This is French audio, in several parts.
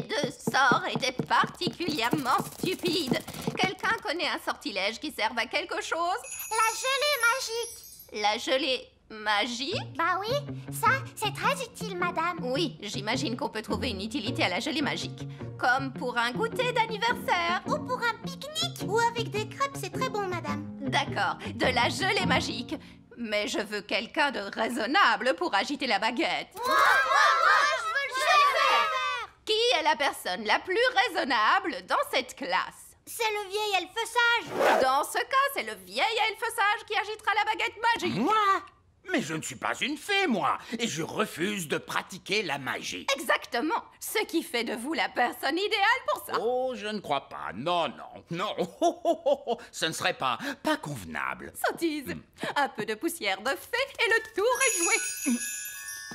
deux sorts étaient particulièrement stupides. Quelqu'un connaît un sortilège qui serve à quelque chose? La gelée magique. La gelée magique? Bah oui, ça, c'est très utile, madame. Oui, j'imagine qu'on peut trouver une utilité à la gelée magique. Comme pour un goûter d'anniversaire. Ou pour un pique-nique. Ou avec des crêpes, c'est très bon, madame. D'accord, de la gelée magique. Mais je veux quelqu'un de raisonnable pour agiter la baguette. Moi, je veux le faire. Qui est la personne la plus raisonnable dans cette classe? C'est le vieil elfe sage. Dans ce cas, c'est le vieil elfe sage qui agitera la baguette magique. Moi? Mais je ne suis pas une fée, moi, et je refuse de pratiquer la magie. Exactement, ce qui fait de vous la personne idéale pour ça. Oh, je ne crois pas. Non. Ce ne serait pas convenable. Sottise, un peu de poussière de fée et le tour est joué.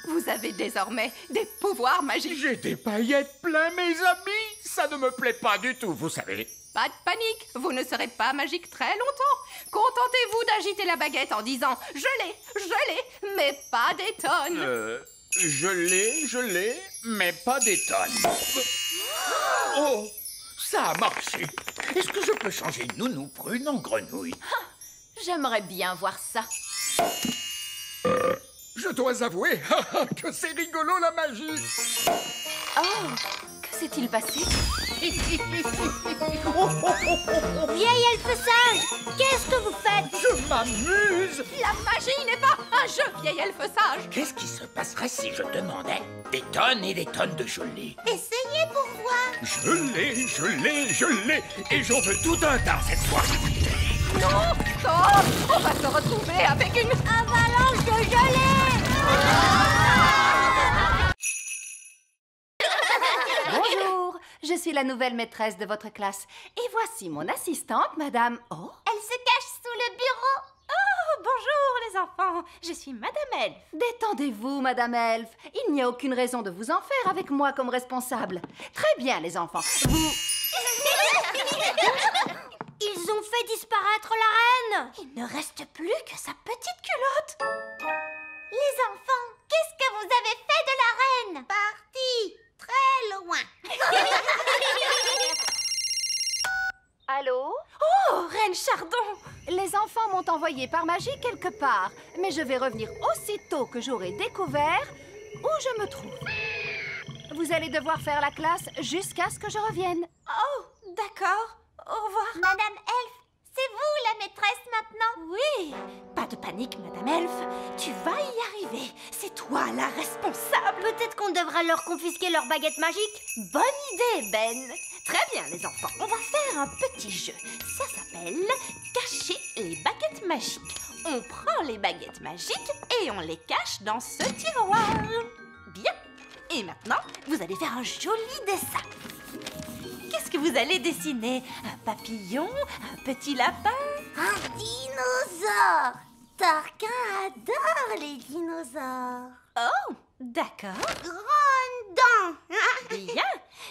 Vous avez désormais des pouvoirs magiques. J'ai des paillettes plein, mes amis. Ça ne me plaît pas du tout, vous savez. Pas de panique, vous ne serez pas magique très longtemps. Contentez-vous d'agiter la baguette en disant « Je l'ai, mais pas des tonnes ». Je l'ai, mais pas des tonnes. Oh, ça a marché. Est-ce que je peux changer Nounou Prune en grenouille? J'aimerais bien voir ça. Je dois avouer que c'est rigolo la magie. Oh, que s'est-il passé? Vieil elfe sage, qu'est-ce que vous faites? Je m'amuse. La magie n'est pas un jeu, vieil elfe sage. Qu'est-ce qui se passerait si je demandais des tonnes et des tonnes de gelée? Essayez pour voir. Je l'ai. Et j'en veux tout un tas cette fois. Non, oh, on va se retrouver avec une Avalanche de gelée. Bonjour, je suis la nouvelle maîtresse de votre classe. Et voici mon assistante, madame... Oh, Elle se cache sous le bureau. oh, bonjour les enfants, je suis madame Elfe. Détendez-vous, madame Elfe. Il n'y a aucune raison de vous en faire avec moi comme responsable. Très bien, les enfants. Vous... Ils ont fait disparaître la reine. Il ne reste plus que sa petite culotte. Les enfants, qu'est-ce que vous avez fait de la reine? Parti très loin. Allô? Oh, Reine Chardon! Les enfants m'ont envoyé par magie quelque part, mais je vais revenir aussitôt que j'aurai découvert où je me trouve. Vous allez devoir faire la classe jusqu'à ce que je revienne. Oh, d'accord. Au revoir. Madame Elfe, c'est vous la maîtresse maintenant? Oui, pas de panique, Madame Elfe. Tu vas y arriver. C'est toi la responsable. Peut-être qu'on devrait leur confisquer leur baguette magique. Bonne idée, Ben. Très bien, les enfants. On va faire un petit jeu. Ça s'appelle cacher les baguettes magiques. On prend les baguettes magiques et on les cache dans ce tiroir. Bien. Et maintenant, vous allez faire un joli dessin. Qu'est-ce que vous allez dessiner? Un papillon? Un petit lapin? Un dinosaure. Tarquin adore les dinosaures. Oh, d'accord. Grande dent. Bien.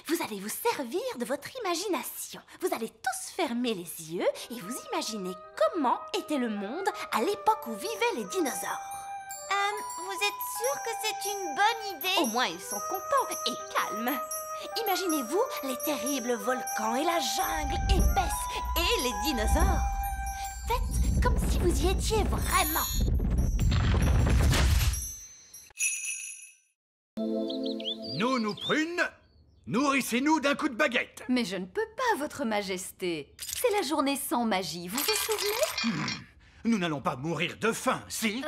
Vous allez vous servir de votre imagination. Vous allez tous fermer les yeux et vous imaginez comment était le monde à l'époque où vivaient les dinosaures. Vous êtes sûr que c'est une bonne idée? Au moins, ils sont contents et calmes. Imaginez-vous les terribles volcans et la jungle épaisse et les dinosaures. Faites comme si vous y étiez vraiment. Nounou Prune, nourrissez-nous d'un coup de baguette. Mais je ne peux pas, votre majesté. C'est la journée sans magie, vous vous souvenez? Nous n'allons pas mourir de faim, si?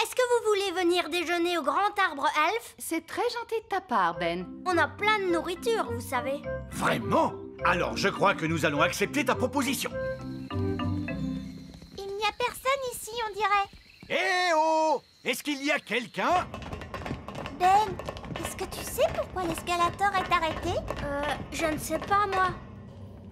Est-ce que vous voulez venir déjeuner au grand arbre elfe? C'est très gentil de ta part, Ben. On a plein de nourriture, vous savez. Vraiment? Alors je crois que nous allons accepter ta proposition. Il n'y a personne ici, on dirait. Eh oh! Est-ce qu'il y a quelqu'un? Ben, est-ce que tu sais pourquoi l'escalator est arrêté? Je ne sais pas, moi.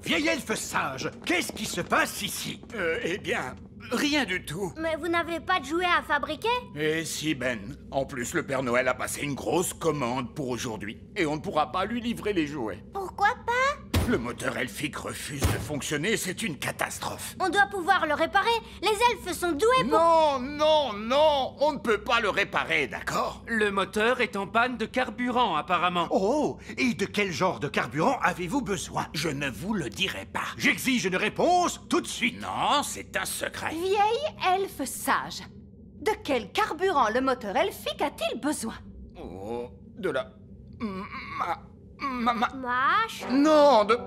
Vieil elfe sage, qu'est-ce qui se passe ici? Eh bien, rien du tout. Mais vous n'avez pas de jouets à fabriquer? Et si, Ben. En plus, le Père Noël a passé une grosse commande pour aujourd'hui. Et on ne pourra pas lui livrer les jouets. Pourquoi pas? Le moteur elfique refuse de fonctionner, c'est une catastrophe. On doit pouvoir le réparer. Les elfes sont doués pour... Non, non, non, on ne peut pas le réparer, d'accord? Le moteur est en panne de carburant, apparemment. Oh, et de quel genre de carburant avez-vous besoin? Je ne vous le dirai pas. J'exige une réponse tout de suite. Non, c'est un secret. Vieille elfe sage. De quel carburant le moteur elfique a-t-il besoin? Oh, de la... Mâche. Non, de...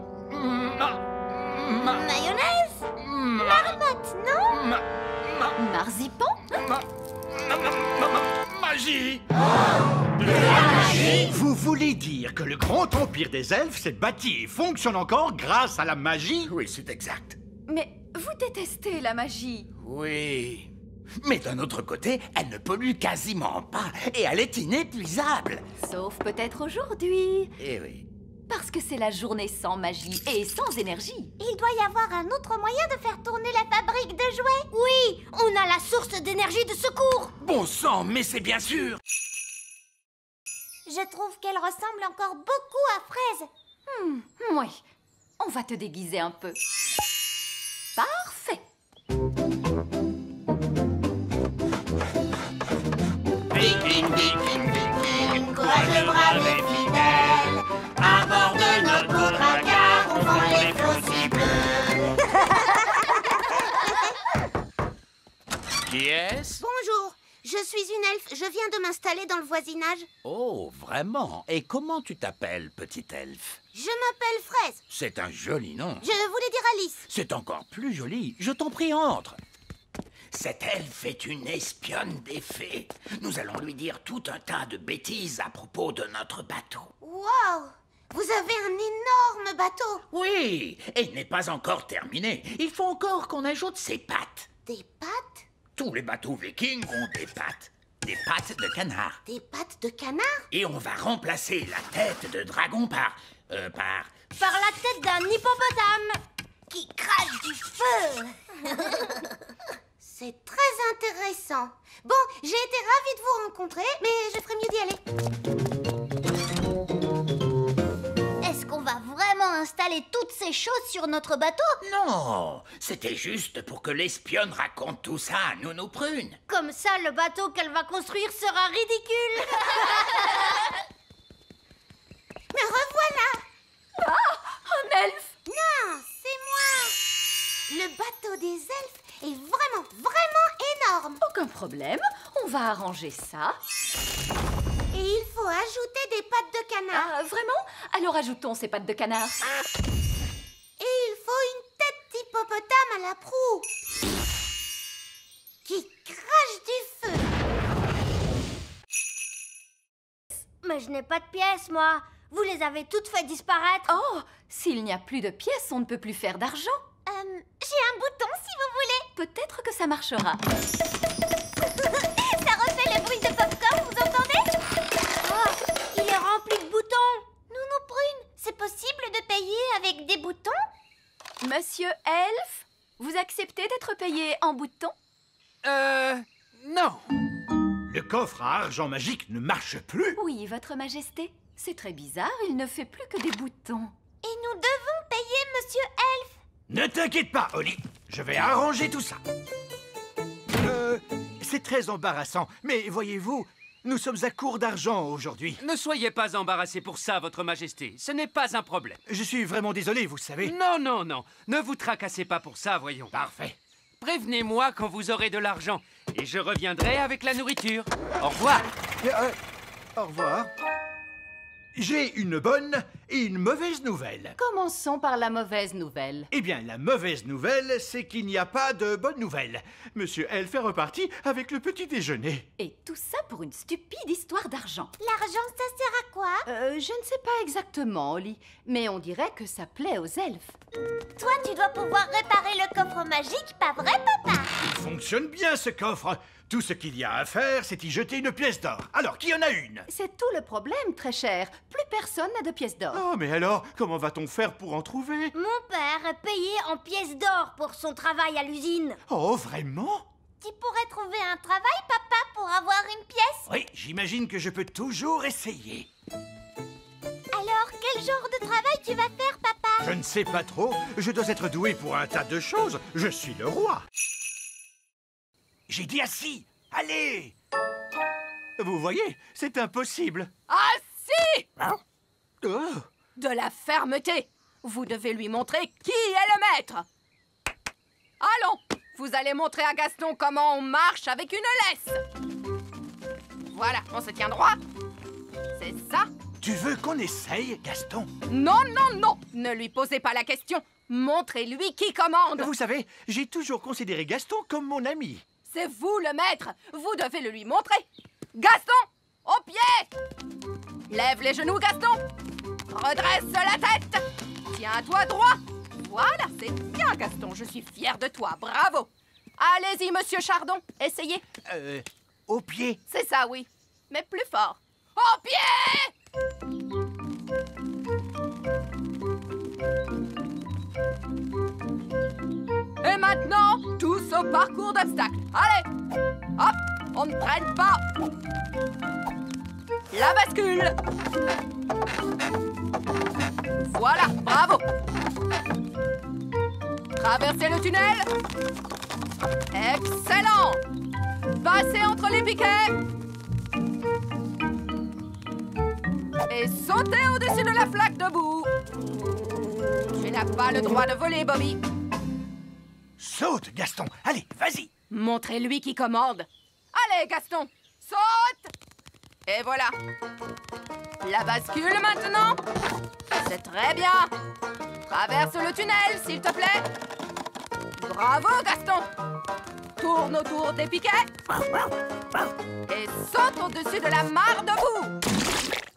Mayonnaise. Marmotte, non? Marzipan? Magie. Vous voulez dire que le grand empire des elfes s'est bâti et fonctionne encore grâce à la magie? Oui, c'est exact. Mais vous détestez la magie. Oui. Mais d'un autre côté, elle ne pollue quasiment pas et elle est inépuisable. Sauf peut-être aujourd'hui. Eh oui. Parce que c'est la journée sans magie et sans énergie. Il doit y avoir un autre moyen de faire tourner la fabrique de jouets. Oui, on a la source d'énergie de secours. Bon sang, mais c'est bien sûr. Je trouve qu'elle ressemble encore beaucoup à Fraise. Oui, on va te déguiser un peu. Parfait. Courageux, brave et fidèle, à bord de notre dracard, on vend les faux bleus. Qui est-ce? Bonjour, je suis une elfe, je viens de m'installer dans le voisinage. Oh, vraiment? Et comment tu t'appelles, petite elfe? Je m'appelle Fraise. C'est un joli nom. Je voulais dire Alice. C'est encore plus joli. Je t'en prie, entre. Cette elfe est une espionne des fées. Nous allons lui dire tout un tas de bêtises à propos de notre bateau. Wow, vous avez un énorme bateau. Oui, et il n'est pas encore terminé. Il faut encore qu'on ajoute ses pattes. Des pattes? Tous les bateaux vikings ont des pattes. Des pattes de canard. Des pattes de canard? Et on va remplacer la tête de dragon par Par la tête d'un hippopotame qui crache du feu. C'est très intéressant. Bon, j'ai été ravie de vous rencontrer, mais je ferais mieux d'y aller. Est-ce qu'on va vraiment installer toutes ces choses sur notre bateau? Non, c'était juste pour que l'espionne raconte tout ça à Nounou Prune. Comme ça, le bateau qu'elle va construire sera ridicule. Me revoilà. Un elfe. Non, c'est moi. Le bateau des elfes est vraiment, vraiment énorme. Aucun problème, on va arranger ça. Et il faut ajouter des pattes de canard. Ah, vraiment? Alors ajoutons ces pattes de canard. Et il faut une tête d'hippopotame à la proue qui crache du feu. Mais je n'ai pas de pièces, moi. Vous les avez toutes fait disparaître. Oh, s'il n'y a plus de pièces, on ne peut plus faire d'argent. J'ai un bouton, si vous voulez. Peut-être que ça marchera. Ça refait le bruit de popcorn, vous entendez? Oh, il est rempli de boutons. Nounou Prune, c'est possible de payer avec des boutons? Monsieur Elfe, vous acceptez d'être payé en boutons? Non. Le coffre à argent magique ne marche plus. Oui, votre majesté. C'est très bizarre, il ne fait plus que des boutons. Et nous devons payer Monsieur Elfe. Ne t'inquiète pas, Holly. Je vais arranger tout ça. C'est très embarrassant, mais voyez-vous, nous sommes à court d'argent aujourd'hui. Ne soyez pas embarrassé pour ça, votre majesté. Ce n'est pas un problème. Je suis vraiment désolé, vous savez. Non, non, non. Ne vous tracassez pas pour ça, voyons. Parfait. Prévenez-moi quand vous aurez de l'argent. Et je reviendrai avec la nourriture. Au revoir. Au revoir. J'ai une bonne et une mauvaise nouvelle. Commençons par la mauvaise nouvelle. Eh bien, la mauvaise nouvelle, c'est qu'il n'y a pas de bonne nouvelle. Monsieur Elfe est reparti avec le petit déjeuner. Et tout ça pour une stupide histoire d'argent. L'argent, ça sert à quoi? Je ne sais pas exactement, Holly, mais on dirait que ça plaît aux elfes. Toi, tu dois pouvoir réparer le coffre magique, pas vrai, papa? Il fonctionne bien, ce coffre. Tout ce qu'il y a à faire, c'est y jeter une pièce d'or. Alors, qui en a une? C'est tout le problème, très cher. Plus personne n'a de pièces d'or. Oh, mais alors, comment va-t-on faire pour en trouver? Mon père est payé en pièces d'or pour son travail à l'usine. Oh, vraiment? Tu pourrais trouver un travail, papa, pour avoir une pièce? Oui, j'imagine que je peux toujours essayer. Alors, quel genre de travail tu vas faire, papa? Je ne sais pas trop. Je dois être doué pour un tas de choses. Je suis le roi. J'ai dit assis. Allez! Vous voyez, c'est impossible. Ah si! Oh. De la fermeté! Vous devez lui montrer qui est le maître! Allons! Vous allez montrer à Gaston comment on marche avec une laisse! Voilà, on se tient droit. C'est ça. Tu veux qu'on essaye, Gaston? Non, non, non! Ne lui posez pas la question. Montrez-lui qui commande. Vous savez, j'ai toujours considéré Gaston comme mon ami. C'est vous le maître. Vous devez le lui montrer. Gaston, au pied! Lève les genoux, Gaston. Redresse la tête. Tiens-toi droit. Voilà, c'est bien, Gaston. Je suis fière de toi. Bravo. Allez-y, monsieur Chardon. Essayez. Au pied. C'est ça, oui. Mais plus fort. Au pied! Et maintenant, tous au parcours d'obstacles. Allez! Hop! On ne traîne pas. La bascule. Voilà, bravo. Traversez le tunnel. Excellent. Passez entre les piquets. Et sautez au-dessus de la flaque de boue. Tu n'as pas le droit de voler, Bobby. Saute, Gaston. Allez, vas-y. Montrez-lui qui commande. Allez, Gaston, saute. Et voilà. La bascule maintenant. C'est très bien. Traverse le tunnel, s'il te plaît. Bravo, Gaston. Tourne autour des piquets. Et saute au-dessus de la mare de boue.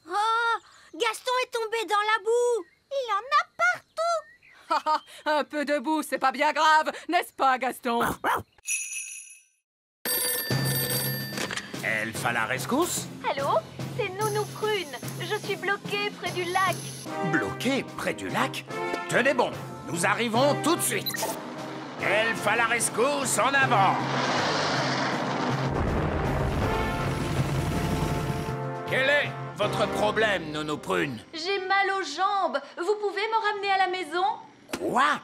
Oh, Gaston est tombé dans la boue. Il en a partout. Un peu de boue, c'est pas bien grave, n'est-ce pas, Gaston? Elfe à la rescousse? Allô? C'est Nounou Prune. Je suis bloquée près du lac. Bloqué près du lac? Tenez bon, nous arrivons tout de suite. Elfe à la rescousse, en avant! Quel est votre problème, Nounou Prune? J'ai mal aux jambes. Vous pouvez me ramener à la maison? Quoi?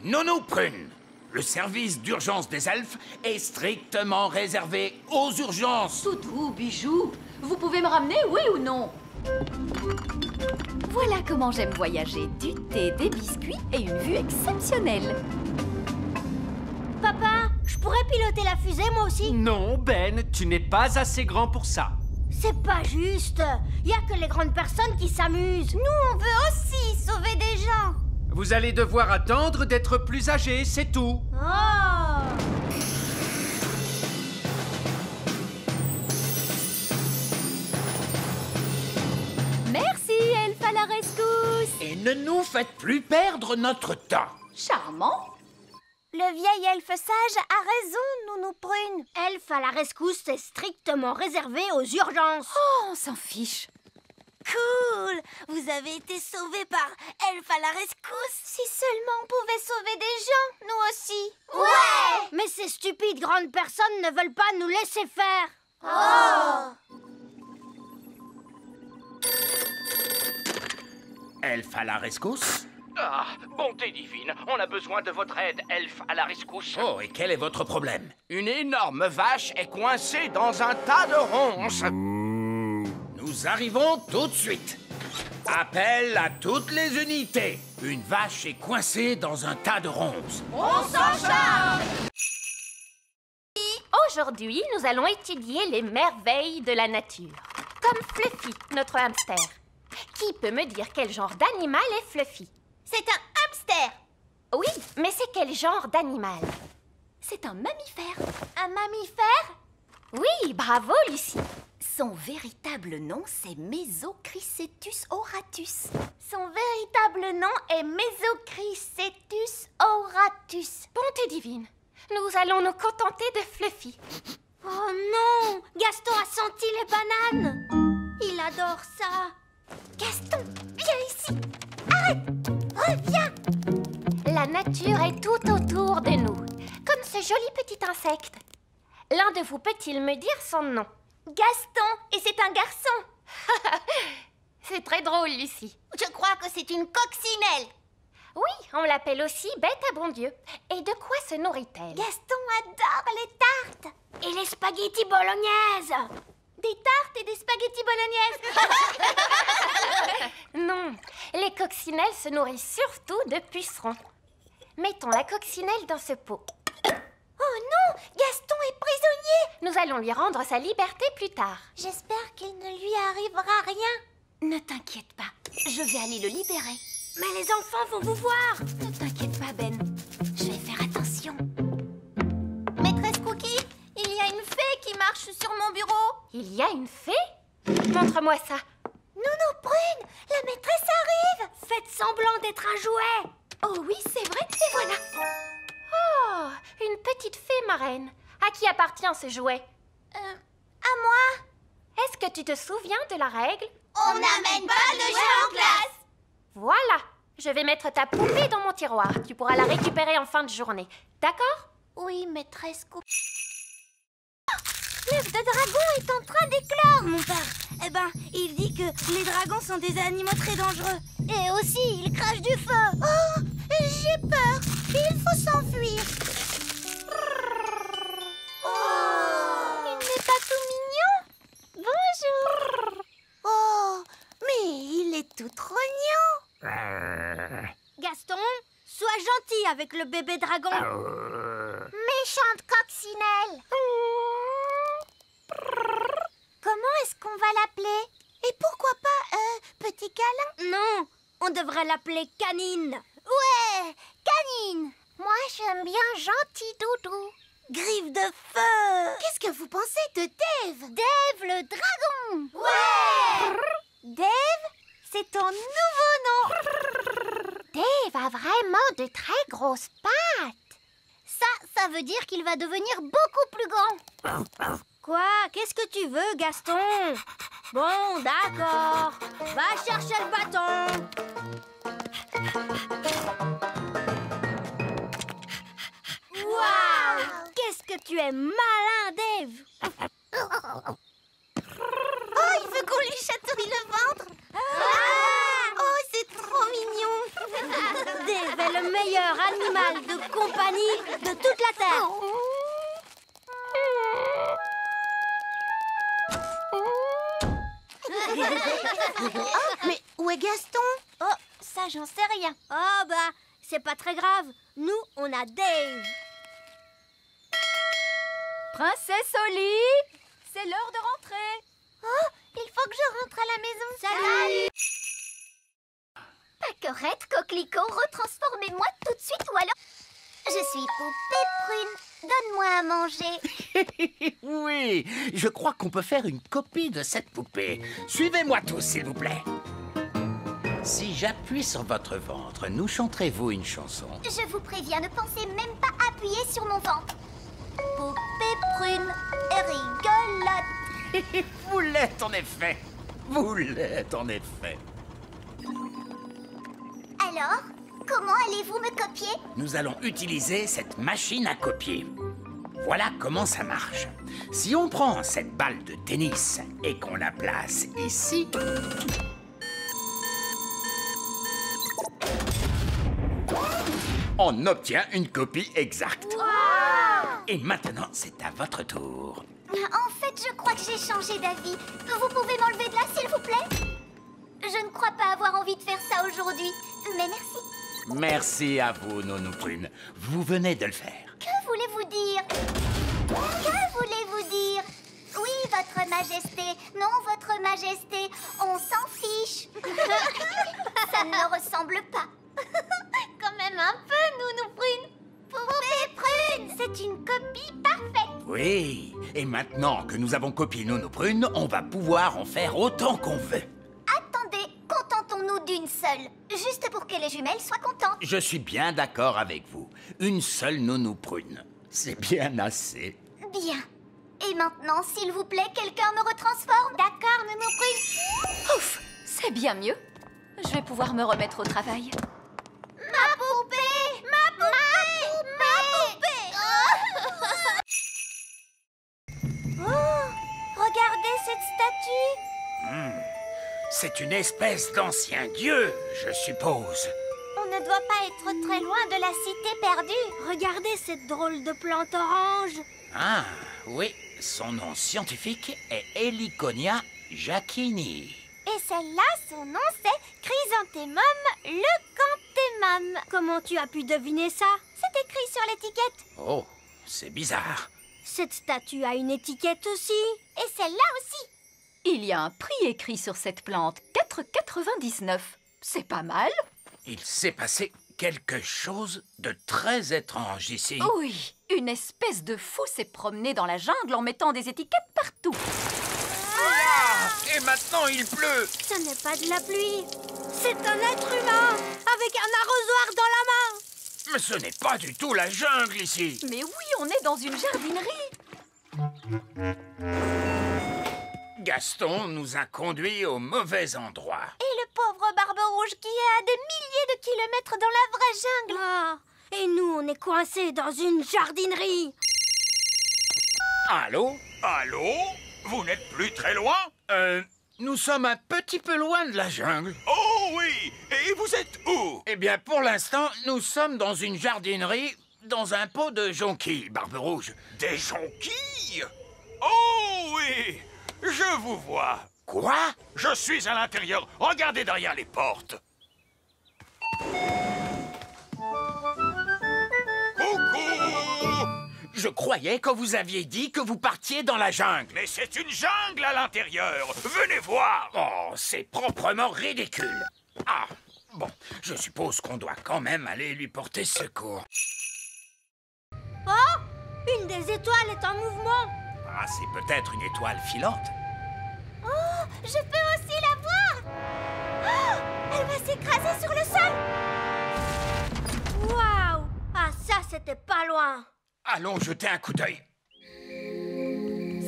Nounou Prune, le service d'urgence des elfes est strictement réservé aux urgences. Toutou, bijou, vous pouvez me ramener, oui ou non? Voilà comment j'aime voyager. Du thé, des biscuits et une vue exceptionnelle. Papa, je pourrais piloter la fusée, moi aussi? Non, Ben, tu n'es pas assez grand pour ça. C'est pas juste. Il y a que les grandes personnes qui s'amusent. Nous, on veut aussi sauver des gens. Vous allez devoir attendre d'être plus âgé, c'est tout. Oh! Merci, Elfe à la rescousse. Et ne nous faites plus perdre notre temps. Charmant. Le vieil elfe sage a raison, Nounou Prune. Elfe à la rescousse est strictement réservé aux urgences. Oh, on s'en fiche. Cool! Vous avez été sauvés par Elfe à la rescousse. Si seulement on pouvait sauver des gens, nous aussi. Ouais! Mais ces stupides grandes personnes ne veulent pas nous laisser faire. Oh! Elfe à la rescousse? Ah, bonté divine, on a besoin de votre aide, elfe à la rescousse. Oh, et quel est votre problème? Une énorme vache est coincée dans un tas de ronces. Nous arrivons tout de suite. Appel à toutes les unités. Une vache est coincée dans un tas de ronces. On s'en charge! Aujourd'hui, nous allons étudier les merveilles de la nature. Comme Fluffy, notre hamster. Qui peut me dire quel genre d'animal est Fluffy? C'est un hamster. Oui, mais c'est quel genre d'animal? C'est un mammifère. Un mammifère? Oui, bravo, Lucie. Son véritable nom, c'est Mesochrysetus auratus. Son véritable nom est Mesochrysetus auratus. Bonté divine, nous allons nous contenter de Fluffy. Oh non! Gaston a senti les bananes. Il adore ça. Gaston, viens ici. Arrête! Reviens! La nature est tout autour de nous, comme ce joli petit insecte. L'un de vous peut-il me dire son nom? Gaston, et c'est un garçon. C'est c'est très drôle, Lucie. Je crois que c'est une coccinelle. Oui, on l'appelle aussi bête à bon Dieu. Et de quoi se nourrit-elle? Gaston adore les tartes. Et les spaghettis bolognaises. Des tartes et des spaghettis bolognaises. Non, les coccinelles se nourrissent surtout de pucerons. Mettons la coccinelle dans ce pot. Oh non, Gaston est prisonnier. Nous allons lui rendre sa liberté plus tard. J'espère qu'il ne lui arrivera rien. Ne t'inquiète pas, je vais aller le libérer. Mais les enfants vont vous voir. Ne t'inquiète pas, Ben. Je vais faire attention. Maîtresse Cookie, il y a une fée qui marche sur mon bureau. Il y a une fée? Montre-moi ça. Nounou Prune, la maîtresse arrive. Faites semblant d'être un jouet. Oh oui, c'est vrai, et voilà. Oh, une petite fée marraine. À qui appartient ce jouet? À moi. Est-ce que tu te souviens de la règle? On n'amène pas de jeu en classe. Voilà, je vais mettre ta poupée dans mon tiroir. Tu pourras la récupérer en fin de journée. D'accord? Oui, maîtresse Cookie. L'œuf de dragon est en train d'éclore, mon père. Eh ben, il dit que les dragons sont des animaux très dangereux. Et aussi, ils crachent du feu. Oh, j'ai peur. Il faut s'enfuir. Oh, il n'est pas tout mignon. Bonjour. Oh, mais il est tout trognon. Gaston, sois gentil avec le bébé dragon. Méchante coccinelle. Comment est-ce qu'on va l'appeler? Et pourquoi pas petit câlin? Non, on devrait l'appeler Canine. Ouais, Canine. Moi, j'aime bien Gentil Doudou. Griffe de feu. Qu'est-ce que vous pensez de Dave? Dave le dragon. Ouais. Dave, c'est ton nouveau nom. Dave a vraiment de très grosses pattes. Ça veut dire qu'il va devenir beaucoup plus grand. Quoi? Qu'est-ce que tu veux, Gaston? Bon, d'accord. Va chercher le bâton. Waouh! Qu'est-ce que tu es malin, Dave. Oh, il veut qu'on lui chatouille le ventre. Oh, c'est trop mignon. Dave est le meilleur animal de compagnie de toute la Terre. Mais où est Gaston? Oh, ça j'en sais rien. Oh bah, c'est pas très grave. Nous, on a Dave. Princesse Oli, c'est l'heure de rentrer. Oh, il faut que je rentre à la maison. Salut. Pâquerette, coquelicot, retransformez-moi tout de suite ou alors... Je suis Poupée Prune. Donne-moi à manger. Oui, je crois qu'on peut faire une copie de cette poupée. Suivez-moi tous, s'il vous plaît. Si j'appuie sur votre ventre, nous chanterez-vous une chanson? Je vous préviens, ne pensez même pas appuyer sur mon ventre. Poupée Prune rigolote. Vous l'êtes en effet. Vous l'êtes en effet. Alors, comment allez-vous me copier? Nous allons utiliser cette machine à copier. Voilà comment ça marche. Si on prend cette balle de tennis et qu'on la place ici... on obtient une copie exacte. Wow! Et maintenant, c'est à votre tour. En fait, je crois que j'ai changé d'avis. Vous pouvez m'enlever de là, s'il vous plaît? Je ne crois pas avoir envie de faire ça aujourd'hui, mais merci. Merci à vous, Nounou Prune. Vous venez de le faire. Que voulez-vous dire? Que voulez-vous dire? Oui, votre majesté. Non, votre majesté. On s'en fiche. Ça ne me ressemble pas. Quand même un peu, Nounou Prune. Poupée Prune, c'est une copie parfaite. Oui, et maintenant que nous avons copié Nounou Prune, on va pouvoir en faire autant qu'on veut. Attendez, contentons-nous d'une seule. Juste pour que les jumelles soient contentes. Je suis bien d'accord avec vous. Une seule Nounou Prune. C'est bien assez. Bien. Et maintenant, s'il vous plaît, quelqu'un me retransforme. D'accord, Nounou Prune. Ouf, c'est bien mieux. Je vais pouvoir me remettre au travail. Ma poupée! Ma poupée! Ma poupée! Oh, regardez cette statue. C'est une espèce d'ancien dieu, je suppose. On ne doit pas être très loin de la cité perdue. Regardez cette drôle de plante orange. Ah, oui, son nom scientifique est Heliconia jacquini. Et celle-là, son nom c'est Chrysanthemum leucanthemum. Comment tu as pu deviner ça? C'est écrit sur l'étiquette. Oh, c'est bizarre. Cette statue a une étiquette aussi. Et celle-là aussi. Il y a un prix écrit sur cette plante, 4,99. C'est pas mal. Il s'est passé quelque chose de très étrange ici. Oui, une espèce de fou s'est promené dans la jungle en mettant des étiquettes partout. Ah, et maintenant il pleut. Ce n'est pas de la pluie. C'est un être humain avec un arrosoir dans la main. Mais ce n'est pas du tout la jungle ici. Mais oui, on est dans une jardinerie. Gaston nous a conduits au mauvais endroit. Et le pauvre Barbe Rouge qui est à des milliers de kilomètres dans la vraie jungle. Ah, et nous, on est coincés dans une jardinerie. Allô? Allô? Vous n'êtes plus très loin? Nous sommes un petit peu loin de la jungle. Oh oui! Et vous êtes où? Eh bien, pour l'instant, nous sommes dans une jardinerie, dans un pot de jonquilles, Barbe Rouge. Des jonquilles? Oh oui! Je vous vois. Quoi? Je suis à l'intérieur. Regardez derrière les portes. Coucou! Je croyais que vous aviez dit que vous partiez dans la jungle. Mais c'est une jungle à l'intérieur. Venez voir. Oh, c'est proprement ridicule. Ah, bon, je suppose qu'on doit quand même aller lui porter secours. Oh, une des étoiles est en mouvement. Ah, c'est peut-être une étoile filante. Oh, je peux aussi la voir. Oh, elle va s'écraser sur le sol. Waouh! Ah, ça, c'était pas loin. Allons jeter un coup d'œil.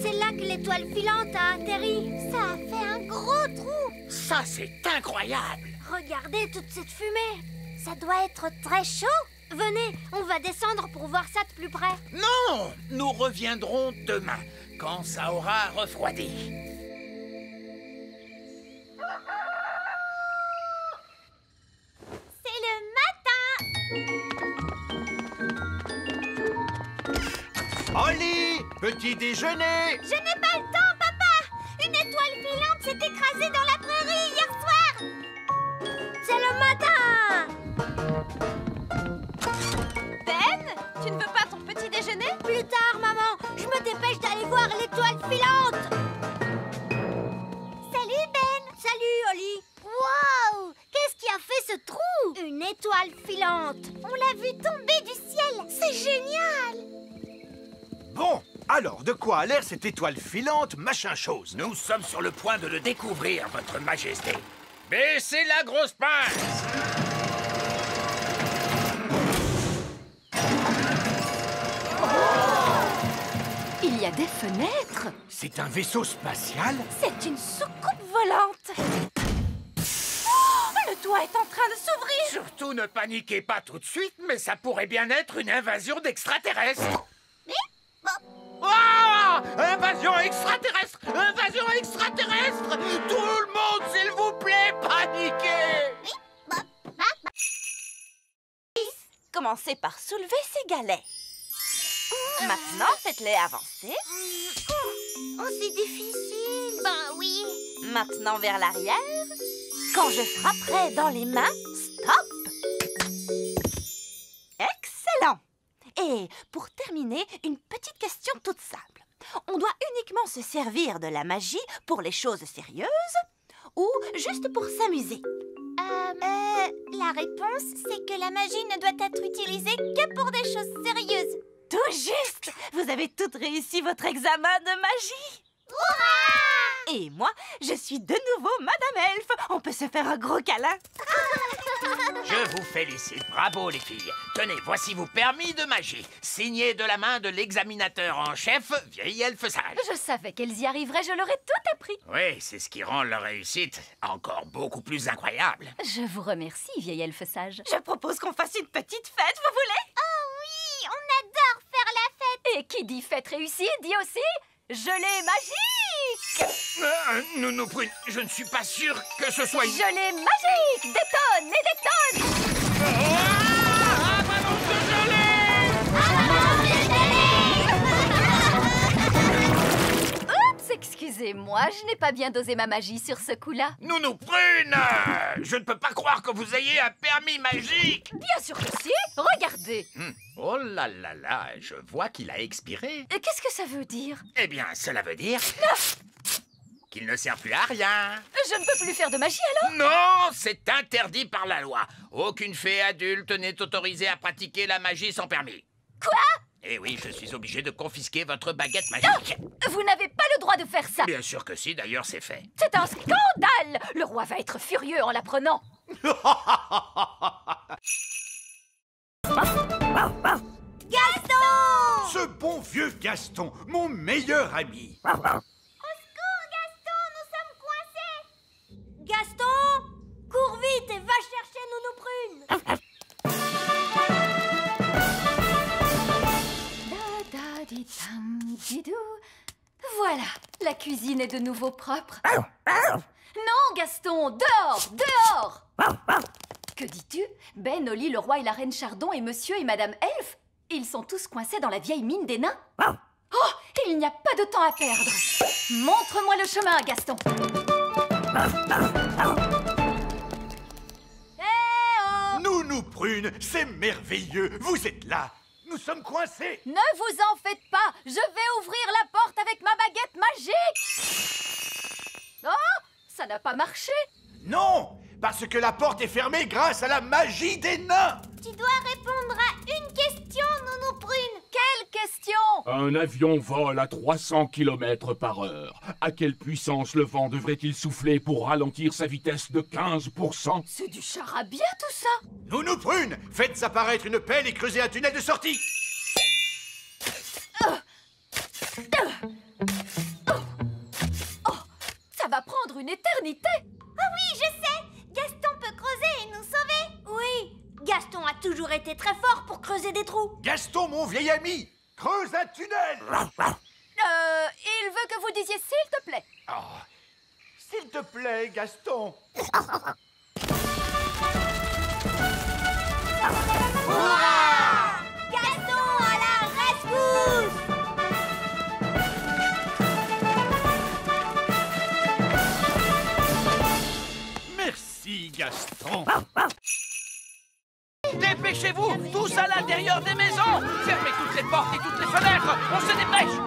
C'est là que l'étoile filante a atterri. Ça a fait un gros trou. Ça, c'est incroyable. Regardez toute cette fumée. Ça doit être très chaud. Venez, on va descendre pour voir ça de plus près. Non, nous reviendrons demain, quand ça aura refroidi. C'est le matin. Holly, petit déjeuner. Je n'ai pas le temps, papa. Une étoile filante s'est écrasée dans la prairie hier soir. C'est le matin. Ben, tu ne veux pas ton petit déjeuner? Plus tard, maman. Je me dépêche d'aller voir l'étoile filante. Salut, Ben. Salut, Holly. Wow! Qu'est-ce qui a fait ce trou? Une étoile filante. On l'a vue tomber du ciel. C'est génial. Bon, alors de quoi a l'air cette étoile filante, machin chose? Nous sommes sur le point de le découvrir, votre majesté. Baissez la grosse pince! Il y a des fenêtres. C'est un vaisseau spatial? C'est une soucoupe volante. Oh, le toit est en train de s'ouvrir. Surtout ne paniquez pas tout de suite, mais ça pourrait bien être une invasion d'extraterrestres. Ah! Invasion extraterrestre! Invasion extraterrestre! Tout le monde, s'il vous plaît, paniquez! Commencez par soulever ces galets. Maintenant, faites-les avancer. Oh, c'est difficile. Ben oui. Maintenant vers l'arrière. Quand je frapperai dans les mains, stop! Excellent! Et pour terminer, une petite question toute simple. On doit uniquement se servir de la magie pour les choses sérieuses ou juste pour s'amuser? La réponse, c'est que la magie ne doit être utilisée que pour des choses sérieuses. Tout juste! Vous avez toutes réussi votre examen de magie! Hurrah! Et moi, je suis de nouveau Madame Elfe. On peut se faire un gros câlin. Je vous félicite, bravo les filles. Tenez, voici vos permis de magie, signés de la main de l'examinateur en chef, vieille elfe sage. Je savais qu'elles y arriveraient, je leur ai tout appris. Oui, c'est ce qui rend leur réussite encore beaucoup plus incroyable. Je vous remercie, vieille elfe sage. Je propose qu'on fasse une petite fête, vous voulez? Oh oui, on adore faire la fête. Et qui dit fête réussie dit aussi gelée magique. Nounou Prune, je ne suis pas sûr que ce soit une... Gelée magique! Des tonnes et des tonnes! Oups, excusez-moi, je n'ai pas bien dosé ma magie sur ce coup-là. Nounou Prune, je ne peux pas croire que vous ayez un permis magique. Bien sûr que si! Regardez! Oh là là là, je vois qu'il a expiré. Qu'est-ce que ça veut dire? Eh bien, cela veut dire qu'il ne sert plus à rien. Je ne peux plus faire de magie alors? Non, c'est interdit par la loi. Aucune fée adulte n'est autorisée à pratiquer la magie sans permis. Quoi? Eh oui, je suis obligé de confisquer votre baguette magique. Vous n'avez pas le droit de faire ça! Bien sûr que si, d'ailleurs c'est fait. C'est un scandale! Le roi va être furieux en l'apprenant. Gaston! Ce bon vieux Gaston, mon meilleur ami. Au secours, Gaston, nous sommes coincés! Gaston, cours vite et va chercher Nounou Prune! Da-da-di-tam-di-dou. Voilà, la cuisine est de nouveau propre. Non, Gaston, dehors, dehors! Que dis-tu? Ben, Oli, le roi et la reine Chardon et monsieur et madame Elfe, ils sont tous coincés dans la vieille mine des nains. Oh, il n'y a pas de temps à perdre. Montre-moi le chemin, Gaston. Nounou Prune, c'est merveilleux. Vous êtes là. Nous sommes coincés. Ne vous en faites pas, je vais ouvrir la porte avec ma baguette magique. Oh, ça n'a pas marché. Non, parce que la porte est fermée grâce à la magie des nains. Tu dois répondre à une question, Nounou Prune. Quelle question? Un avion vole à 300 km/h. À quelle puissance le vent devrait-il souffler pour ralentir sa vitesse de 15%? C'est du charabia tout ça. Nounou Prune, faites apparaître une pelle et creusez un tunnel de sortie. Ça va prendre une éternité. Ah oui, je sais. Gaston peut creuser et nous sauver. Oui, Gaston a toujours été très fort pour creuser des trous. Gaston, mon vieil ami, creuse un tunnel. Il veut que vous disiez s'il te plaît. Oh, s'il te plaît, Gaston. Gaston à la rescousse! Merci, Gaston. Dépêchez-vous, tous à l'intérieur des maisons. Fermez toutes les portes et toutes les fenêtres. On se dépêche.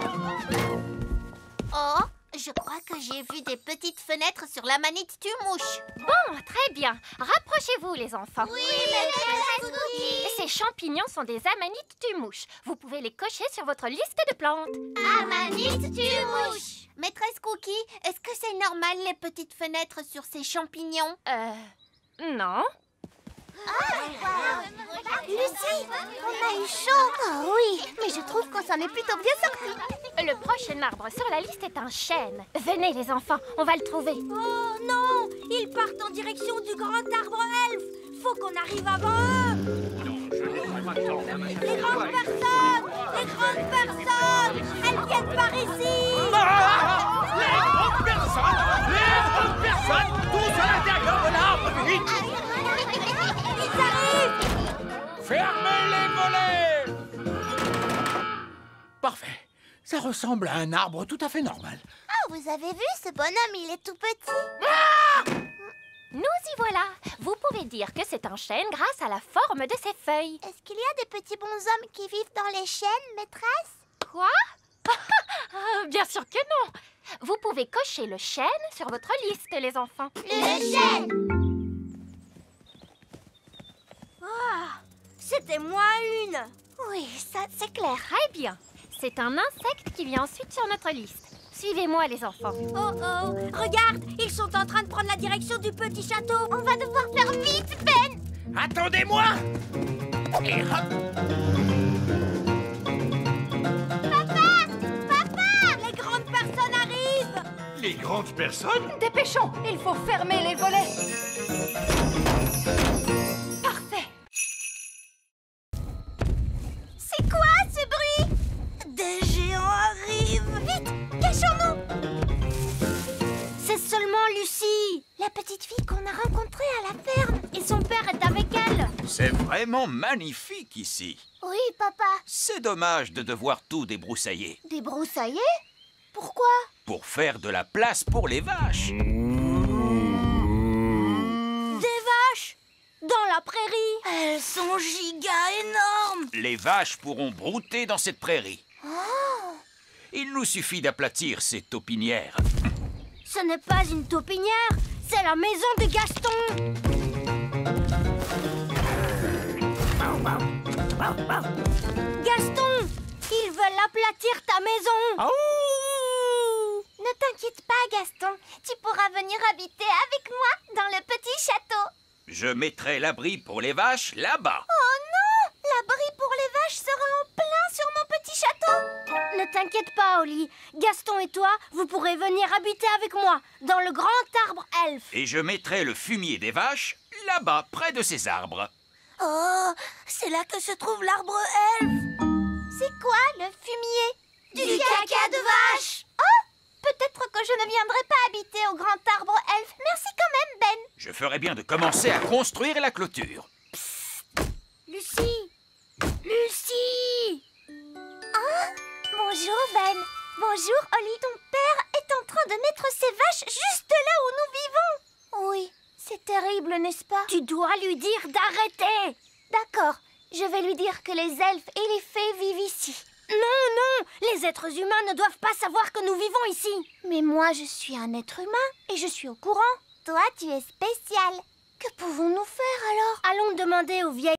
Oh, je crois que j'ai vu des petites fenêtres sur la manite tue-mouche. Bon, très bien. Rapprochez-vous, les enfants. Oui, maîtresse Cookie. Ces champignons sont des amanites tue-mouche. Vous pouvez les cocher sur votre liste de plantes. Amanite tue-mouche. Maîtresse Cookie, est-ce que c'est normal les petites fenêtres sur ces champignons? Non. Lucie, on a eu chaud. Oh oui, mais je trouve qu'on s'en est plutôt bien sorti. Le prochain arbre sur la liste est un chêne. Venez, les enfants, on va le trouver. Oh non, ils partent en direction du grand arbre elfe. Faut qu'on arrive avant eux. Les grandes personnes, elles viennent par ici. Les grandes personnes, tous à l'intérieur de l'arbre, vite. Ils arrivent. Fermez les volets. Parfait. Ça ressemble à un arbre tout à fait normal. Ah, vous avez vu, ce bonhomme, il est tout petit. Nous y voilà. Vous pouvez dire que c'est un chêne grâce à la forme de ses feuilles. Est-ce qu'il y a des petits bonshommes qui vivent dans les chênes, maîtresse? Quoi? Bien sûr que non. Vous pouvez cocher le chêne sur votre liste, les enfants. Le chêne. C'était moi une. Oui, ça c'est clair. Très bien. C'est un insecte qui vient ensuite sur notre liste. Suivez-moi, les enfants. Oh oh, regarde, ils sont en train de prendre la direction du petit château. On va devoir faire vite, Ben. Attendez-moi. Et hop. Papa, les grandes personnes arrivent. Les grandes personnes? Dépêchons, il faut fermer les volets. Parfait. C'est quoi ce bruit? Des géants arrivent. Vite, cachons-nous. C'est vraiment magnifique ici. Oui, papa. C'est dommage de devoir tout débroussailler. Débroussailler? Pourquoi? Pour faire de la place pour les vaches. Des vaches? Dans la prairie? Elles sont giga énormes. Les vaches pourront brouter dans cette prairie. Oh. Il nous suffit d'aplatir ces taupinières. Ce n'est pas une taupinière, c'est la maison de Gaston. Gaston, ils veulent aplatir ta maison. Ne t'inquiète pas, Gaston. Tu pourras venir habiter avec moi dans le petit château. Je mettrai l'abri pour les vaches là-bas. Oh non! L'abri pour les vaches sera en plein sur mon petit château. Ne t'inquiète pas, Oli. Gaston et toi, vous pourrez venir habiter avec moi dans le grand arbre elfe. Et je mettrai le fumier des vaches là-bas, près de ces arbres. Oh, c'est là que se trouve l'arbre elfe. C'est quoi le fumier? Du caca de vache. Oh! Peut-être que je ne viendrai pas habiter au grand arbre elfe. Merci quand même, Ben. Je ferai bien de commencer à construire la clôture. Lucie! Lucie! Oh! Bonjour, Ben. Bonjour, Oli. Ton père est en train de mettre ses vaches juste là où nous vivons. Oui, c'est terrible, n'est-ce pas? Tu dois lui dire d'arrêter. D'accord, je vais lui dire que les elfes et les fées vivent ici. Non, non, les êtres humains ne doivent pas savoir que nous vivons ici. Mais moi, je suis un être humain et je suis au courant. Toi, tu es spécial. Que pouvons-nous faire alors? Allons demander aux vieilles